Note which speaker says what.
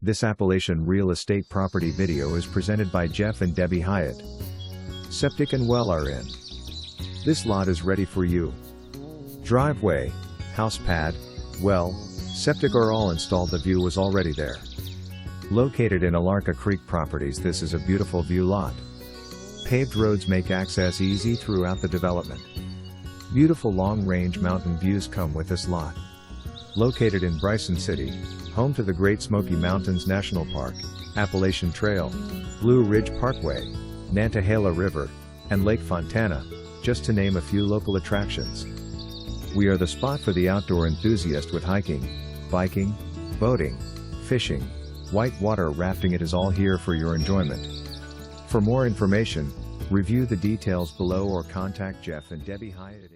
Speaker 1: This Appalachian Real Estate property video is presented by Jeff and Debi Hyatt. Septic and well are in. This lot is ready for you. Driveway, house pad, well, septic are all installed. The view was already there. Located in Alarka Creek Properties, this is a beautiful view lot. Paved roads make access easy throughout the development. Beautiful long-range mountain views come with this lot. Located in Bryson City, home to the Great Smoky Mountains National Park, Appalachian Trail, Blue Ridge Parkway, Nantahala River, and Lake Fontana, just to name a few local attractions. We are the spot for the outdoor enthusiast with hiking, biking, boating, fishing, whitewater rafting. It is all here for your enjoyment. For more information, review the details below or contact Jeff and Debi Hyatt.